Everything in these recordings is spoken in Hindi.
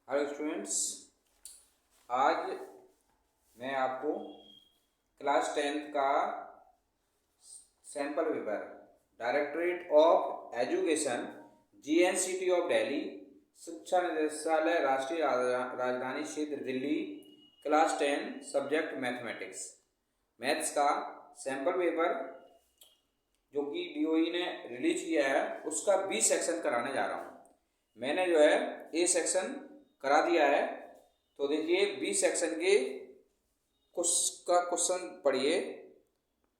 हेलो स्टूडेंट्स, आज मैं आपको क्लास 10th का sample paper directorate of education GNCT of Delhi शिक्षा निदेशालय राष्ट्रीय राजधानी क्षेत्र Delhi class 10 subject mathematics maths का सैम्पल पेपर जो कि डीओई ने रिलीज किया है उसका बी सेक्शन कराने जा रहा हूँ। मैंने जो है ए सेक्शन करा दिया है। तो देखिए बी सेक्शन के का क्वेश्चन पढ़िए।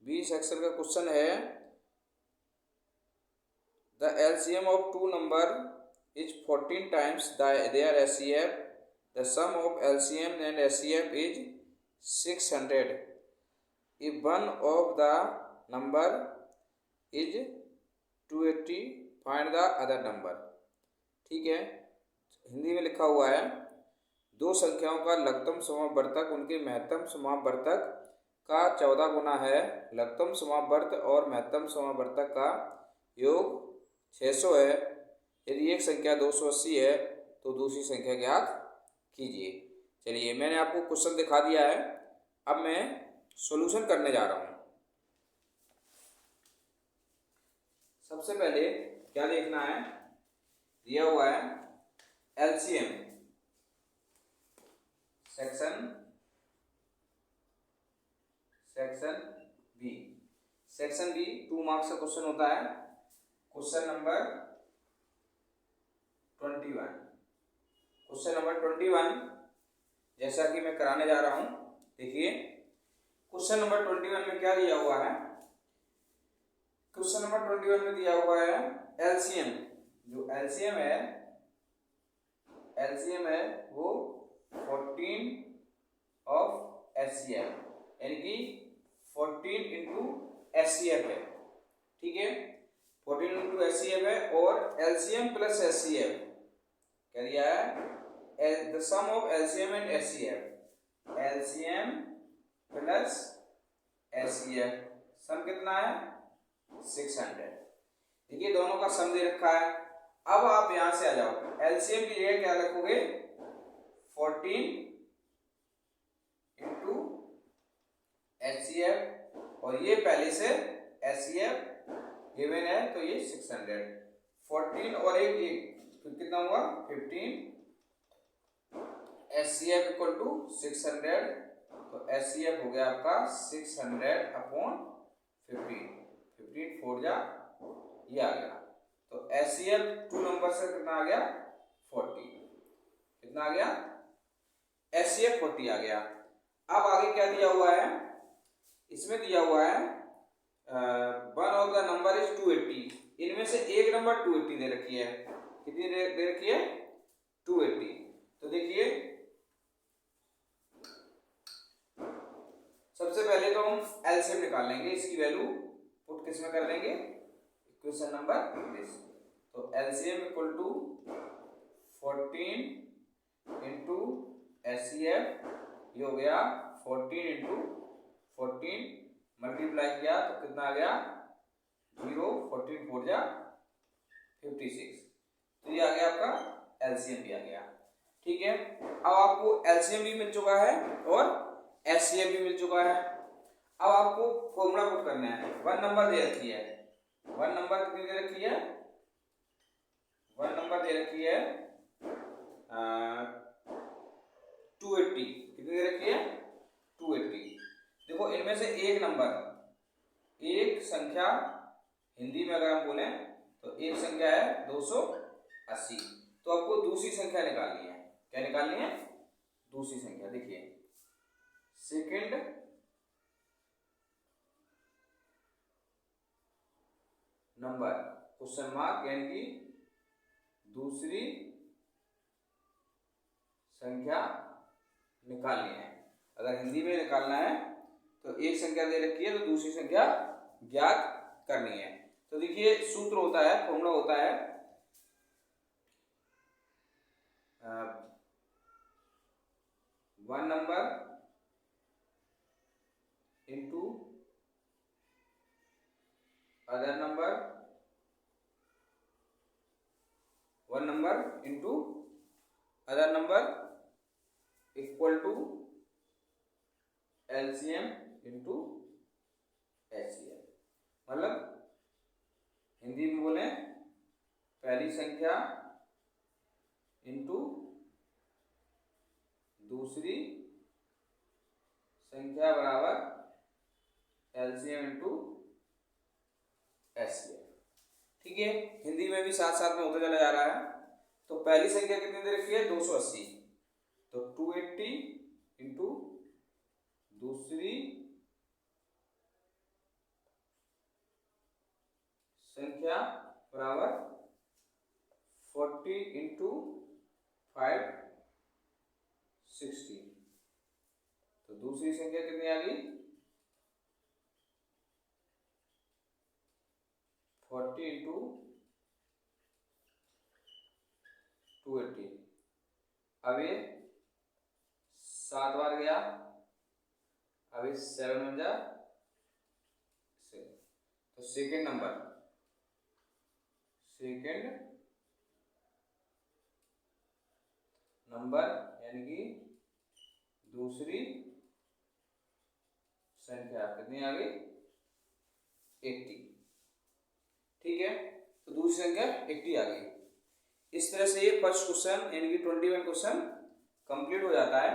बी सेक्शन का क्वेश्चन है the LCM of two number is 14 times their HCF. The sum of LCM and HCF is 600 if one of the number is 280 find the other number। ठीक है, हिंदी में लिखा हुआ है दो संख्याओं का लघुत्तम समावर्तक उनके महत्तम समावर्तक का 14 गुना है। लघुत्तम समावर्त और महत्तम समावर्तक का योग 600 है। यदि एक संख्या 280 है तो दूसरी संख्या ज्ञात कीजिए। चलिए, मैंने आपको क्वेश्चन दिखा दिया है। अब मैं सॉल्यूशन करने जा रहा हूँ। सबसे पहले क्या देखना है, दिया हुआ है एलसीएम सेक्शन बी 2 मार्क्स का क्वेश्चन होता है। क्वेश्चन नंबर 21 जैसा कि मैं कराने जा रहा हूं। देखिए क्वेश्चन नंबर 21 में क्या दिया हुआ है। क्वेश्चन नंबर 21 में दिया हुआ है एलसीएम। जो एलसीएम है वो 14 ऑफ एचसीएफ यानी कि 14 इंटू एचसीएफ है। ठीक है, 14 इंटू एचसीएफ है और एलसीएम प्लस एचसीएफ क्या दिया है, the sum of LCM and HCF. LCM plus HCF sum कितना है 600। देखिए दोनों का सम दे रखा है। अब आप यहां से आ जाओ, एलसीएम की जगह क्या रखोगे 14 इंटू एचसीएफ और ये पहले से एचसीएफ गिवन है तो ये 600। 14 और एक तो कितना हुआ 15। एचसीएफ इक्वल टू 600 तो एचसीएफ हो गया आपका 600 अपॉन 15 4 जा ये आ गया। तो एचसीएफ 2 नंबर से कितना आ गया 40। कितना आ गया एचसीएफ 40 आ गया। अब आगे क्या दिया हुआ है, इसमें दिया हुआ है one of the number is 280। इनमें से एक नंबर 280 दे रखी है। कितनी दे रखी है 280। तो देखिए सबसे पहले तो हम एलसीएम निकाल लेंगे, इसकी वैल्यू पुट किस में कर देंगे इक्वेशन नंबर दिस। तो LCM equal to 14 into HCF ये हो गया 14 इंटू 14 मल्टीप्लाई किया तो कितना आ गया 0 14 4 जा 56। तो ये आ गया आपका एलसीएम भी आ गया। ठीक है, अब आपको एलसीएम भी मिल चुका है और एचसीएफ भी मिल चुका है। अब आपको फॉर्मूला पुट करना है। वन नंबर दे रखी है, वन नंबर कितनी दे रखी है, वन नंबर दे रखी है 280। कितनी दे रखी है 280। देखो इनमें से एक नंबर, एक संख्या हिंदी में अगर हम बोलें तो एक संख्या है 280। तो आपको दूसरी संख्या निकालनी है। क्या निकालनी है दूसरी संख्या। देखिए सेकंड नंबर क्वेश्चन मार्क यानी कि दूसरी संख्या निकालनी है। अगर हिंदी में निकालना है तो एक संख्या दे रखी है तो दूसरी संख्या ज्ञात करनी है। तो देखिए सूत्र होता है, फॉर्मूला होता है one number into other number, one number into other number equal to LCM into HCF. मतलब हिंदी में बोले पहली संख्या इंटू दूसरी संख्या बराबर एलसीएम इंटू एचसीएफ। ठीक है, हिंदी में भी साथ साथ में होता चला जा रहा है। तो पहली संख्या कितनी दे रखी है 280, तो 280 इंटू दूसरी संख्या बराबर 40 इंटू 560। तो दूसरी संख्या कितनी आ गई 40 इंटू 280। अब ये 7 बार गया, अब ये 7 बन जा। तो सेकेंड नंबर यानी कि दूसरी संख्या कितनी आ गई 80। ठीक है, तो दूसरी संख्या 80 आ गई। इस तरह से ये फर्स्ट क्वेश्चन यानी कि 21 क्वेश्चन कंप्लीट हो जाता है।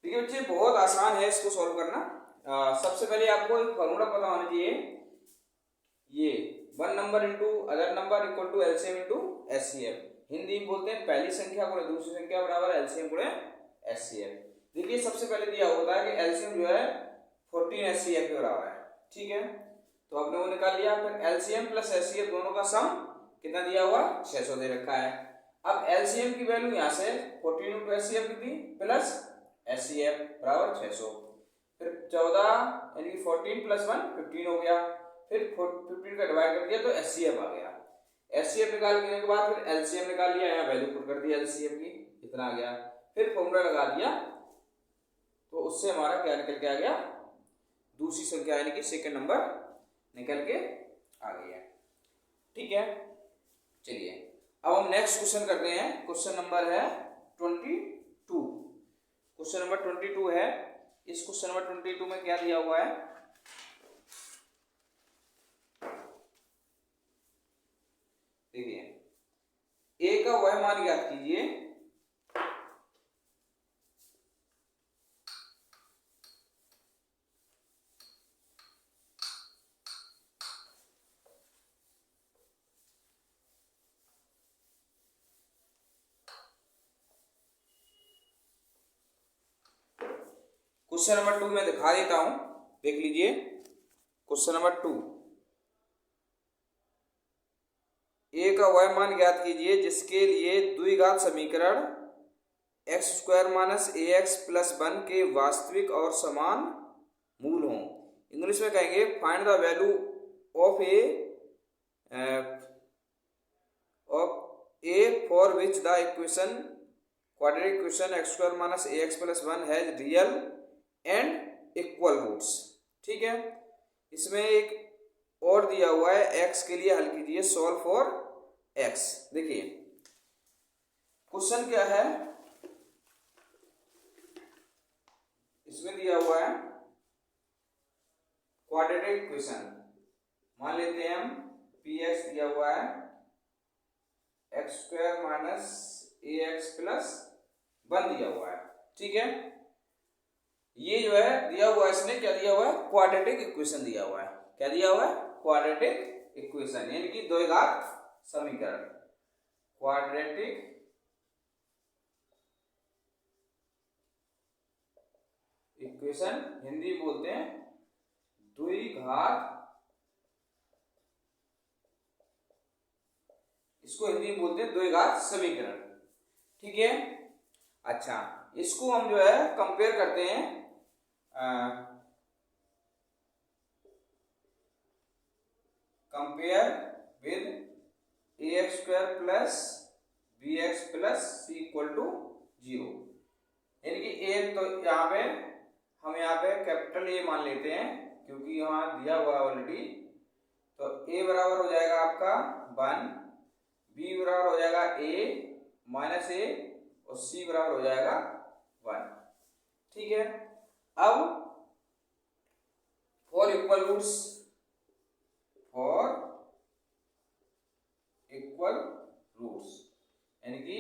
ठीक है बच्चे, बहुत आसान है इसको सॉल्व करना। सबसे पहले आपको एक फॉर्मूला पता होना चाहिए, ये one number into other number equal to LCM into HCF. Hindi में बोलते हैं पहली संख्या गुणे दूसरी संख्या बराबर एलसीएम गुणे एचसीएफ। देखिए सबसे पहले दिया होता है कि एलसीएम जो है 14 एचसीएफ के बराबर है। ठीक है, तो आपने वो निकाल लिया। फिर एलसीएम प्लस एचसीएफ दोनों का सम कितना दिया हुआ 600 दे रखा है। अब एलसीएम की वैल्यू यहाँ से 14 इंटू एचसीएफ की थी प्लस एचसीएफ बराबर 600। फिर 14 यानी कि 14 प्लस 1 15 हो गया। फिर 15 का डिवाइड कर दिया तो एचसीएफ आ गया। एचसीएफ निकालने के बाद फिर एलसीएम निकाल लिया, यहाँ वैल्यू पुट कर दिया एलसीएफ की, इतना आ गया। फिर फॉर्मूला लगा दिया, तो उससे हमारा क्या निकल के आ गया दूसरी संख्या यानी कि सेकंड नंबर निकल के आ गया। ठीक है, चलिए अब हम नेक्स्ट क्वेश्चन करते हैं। क्वेश्चन नंबर है 22। क्वेश्चन नंबर 22 है। इस क्वेश्चन नंबर 22 में क्या दिया हुआ है, देखिए ए का वह मान ज्ञात कीजिए क्वेश्चन नंबर 2 में दिखा देता हूं, देख लीजिए। क्वेश्चन नंबर 2, ए का वह मान ज्ञात कीजिए जिसके लिए द्विघात समीकरण x square minus a x plus 1 के वास्तविक और समान मूल हों। इंग्लिश में कहेंगे find the value of a for which the equation quadratic equation x square minus a x plus 1 has real and equal roots. ठीक है, इसमें एक और दिया हुआ है, एक्स के लिए हल कीजिए सॉल्व फॉर एक्स। देखिए क्वेश्चन क्या है, इसमें दिया हुआ है क्वाड्रेटिक इक्वेशन। मान लेते हैं हम पी एक्स दिया हुआ है x square minus a x plus 1 दिया हुआ है। ठीक है, ये जो है दिया हुआ है, इसमें क्या दिया हुआ है क्वाड्रेटिक इक्वेशन दिया हुआ है। क्या दिया हुआ है क्वाड्रेटिक इक्वेशन यानी कि द्विघात समीकरण। क्वाड्रेटिक इक्वेशन हिंदी बोलते हैं द्विघात, इसको हिंदी में बोलते हैं द्विघात समीकरण। ठीक है, अच्छा इसको हम जो है कंपेयर करते हैं compare with a x square plus b x plus c equal to 0। यानी कि ए, तो यहाँ पे हम यहाँ पे कैपिटल ए मान लेते हैं क्योंकि यहाँ दिया हुआ ऑलरेडी। तो ए बराबर हो जाएगा आपका 1, बी बराबर हो जाएगा ए माइनस ए और c बराबर हो जाएगा 1। ठीक है, अब for equal roots, for equal roots यानी कि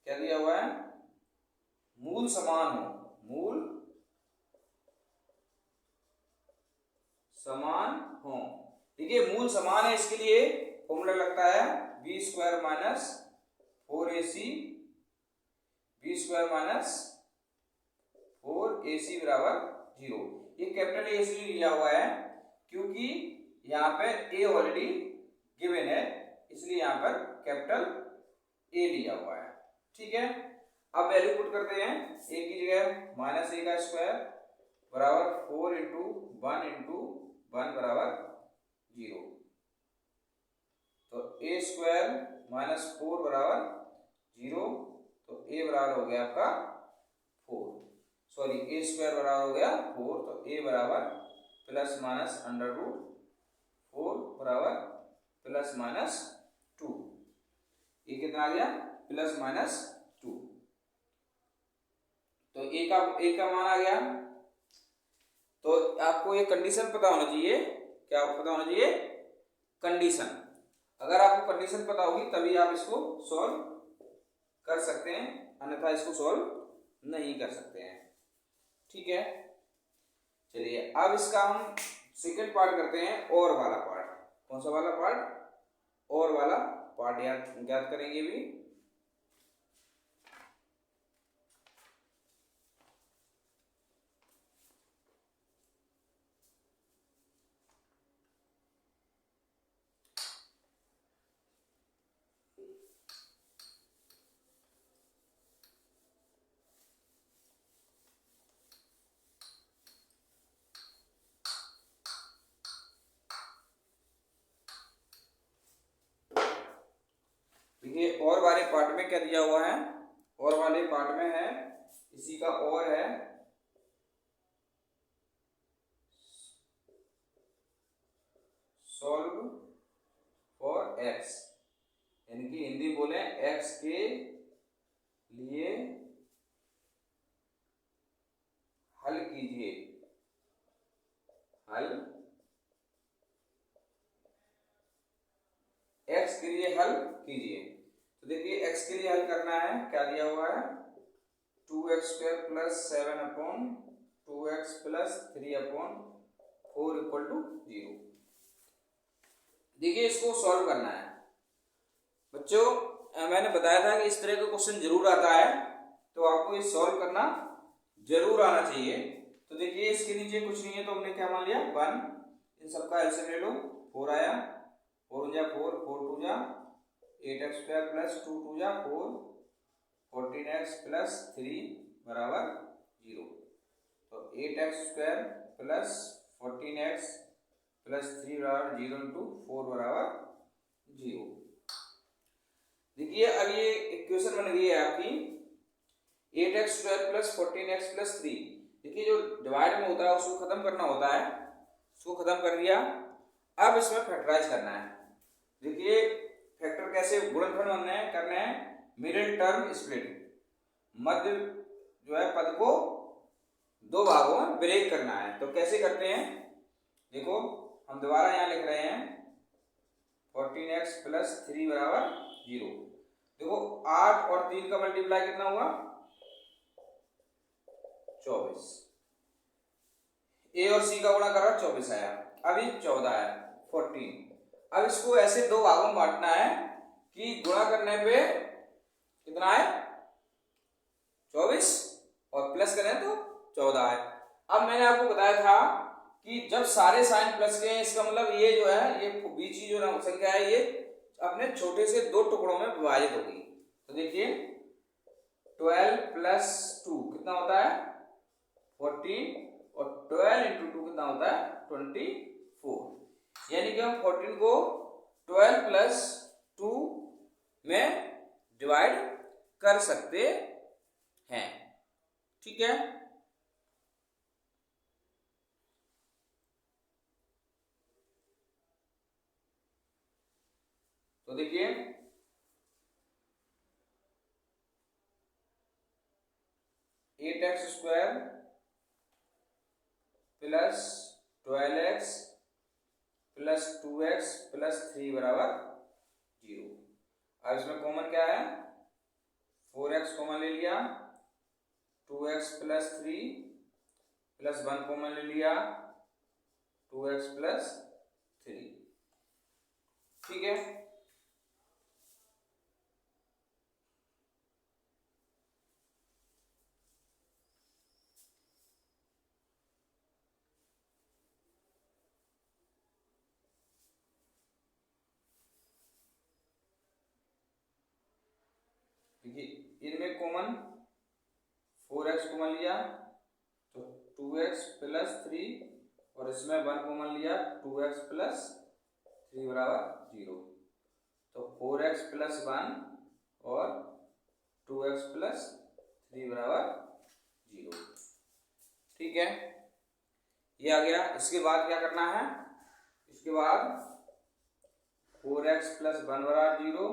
क्या दिया हुआ है, मूल समान हो, मूल समान हो। देखिए मूल समान है, इसके लिए फॉर्मूला लगता है b square minus 4ac, b square minus 4ac बराबर 0। ये कैपिटल ए इसलिए लिया हुआ है क्योंकि यहाँ पे ए ऑलरेडी गिवन है, इसलिए यहाँ पर कैपिटल ए लिया हुआ है। ठीक है, अब वैल्यू पुट करते हैं, ए की जगह माइनस ए का स्क्वायर बराबर 4 इंटू 1 बराबर 0। तो ए स्क्वायर माइनस 4 बराबर 0, तो ए बराबर हो गया आपका 4, सॉरी ए स्क्वायर बराबर हो गया 4, तो ए बराबर प्लस माइनस अंडर रूट 4 बराबर प्लस माइनस 2। ये कितना आ गया, प्लस माइनस 2। तो ए का मान आ गया। तो आपको ये कंडीशन पता होना चाहिए, क्या पता होना चाहिए, कंडीशन। अगर आपको कंडीशन पता होगी तभी आप इसको सॉल्व कर सकते हैं, अन्यथा इसको सॉल्व नहीं कर सकते हैं। ठीक है, चलिए अब इसका हम सेकंड पार्ट करते हैं, और वाला पार्ट। कौन सा वाला पार्ट, और वाला पार्ट याद करेंगे भी। देखिए और वाले पार्ट में क्या दिया हुआ है, और वाले पार्ट में है, इसी का और है, सॉल्व फॉर एक्स, यानी कि हिंदी बोले एक्स के लिए हल कीजिए, हल एक्स के लिए हल कीजिए। तो देखिए एक्स के लिए हल करना है, क्या दिया हुआ है, 2x² plus 7 upon 2x plus 3 upon 4 equal to 0। देखिए इसको सॉल्व करना है बच्चों। मैंने बताया था कि इस तरह का क्वेश्चन जरूर आता है, तो आपको ये सॉल्व करना जरूर आना चाहिए। तो देखिए इसके नीचे कुछ नहीं है, तो हमने क्या मान लिया 1, इन सबका एलसीएम ले लो, 4 आया, 4 जा 4, 4 2 जा 8x² प्लस 2 2 जा 4, 14x प्लस 3 बराबर 0। तो 8x² प्लस 14x प्लस 3 बराबर 0 इंटू 4 बराबर 0। देखिए अब ये इक्वेशन बन गई है आपकी 8x² प्लस 14x प्लस 3। देखिए जो डिवाइड में होता है उसको खत्म करना होता है, उसको खत्म कर दिया। अब इसमें फैक्टराइज करना है। देखिए फैक्टर कैसे, गुणनफल करने हैं, मिडिल टर्म स्प्लिट, मध्य जो है पद को दो भागों में ब्रेक करना है। तो कैसे करते हैं, देखो हम दोबारा यहाँ लिख रहे हैं 14x प्लस 3 बराबर 0। देखो 8 और 3 का मल्टीप्लाई कितना हुआ, 24। ए और सी का गुणा कर रहा 24 आया, अभी 14 है 14। अब इसको ऐसे दो भागों में बांटना है कि गुणा करने पे कितना है 24 और प्लस करें तो 14 है। अब मैंने आपको बताया था कि जब सारे साइन प्लस के हैं, इसका मतलब ये जो है, ये बीच की जो संख्या है ये अपने छोटे से दो टुकड़ों में विभाजित होगी। तो देखिए 12 प्लस 2 कितना होता है 14, और 12 इंटू 2 कितना होता है 24। यानी कि हम 14 को 12 प्लस 2 में डिवाइड कर सकते हैं। ठीक है, तो देखिए 8x² plus 12x plus 2x plus 3 बराबर 0। अब इसमें कॉमन क्या है, 4x कॉमन ले लिया, 2x प्लस 3 प्लस 1 कॉमन ले लिया, 2x प्लस 3। ठीक है, इनमें कॉमन 4x कॉमन लिया तो 2x प्लस 3 और इसमें 1 कॉमन लिया 2x प्लस 3 बराबर 0। तो 4x प्लस 1 और 2x प्लस 3 बराबर 0। ठीक है, ये आ गया। इसके बाद क्या करना है, इसके बाद 4x प्लस 1 बराबर 0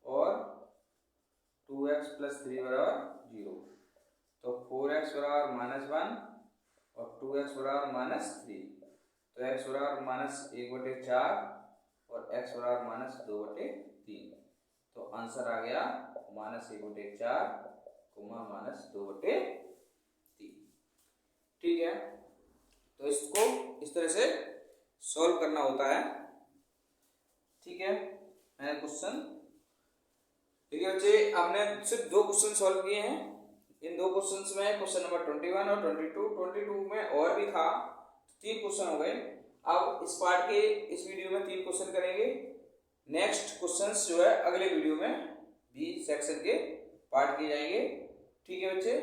और 2x प्लस 3 बराबर 0। तो 4x बराबर -1 और 2x बराबर -3। तो x बराबर -1/4 और x बराबर -2/3। तो आंसर आ गया -1/4 -2/3। ठीक है, तो इसको इस तरह से सॉल्व करना होता है। ठीक है, मैंने क्वेश्चन, देखिए बच्चे, हमने सिर्फ 2 क्वेश्चन सॉल्व किए हैं। इन 2 क्वेश्चंस में क्वेश्चन नंबर 21 और 22 में और भी था, 3 क्वेश्चन हो गए। अब इस पार्ट के, इस वीडियो में 3 क्वेश्चन करेंगे। नेक्स्ट क्वेश्चंस जो है अगले वीडियो में बी सेक्शन के पार्ट किए जाएंगे। ठीक है बच्चे।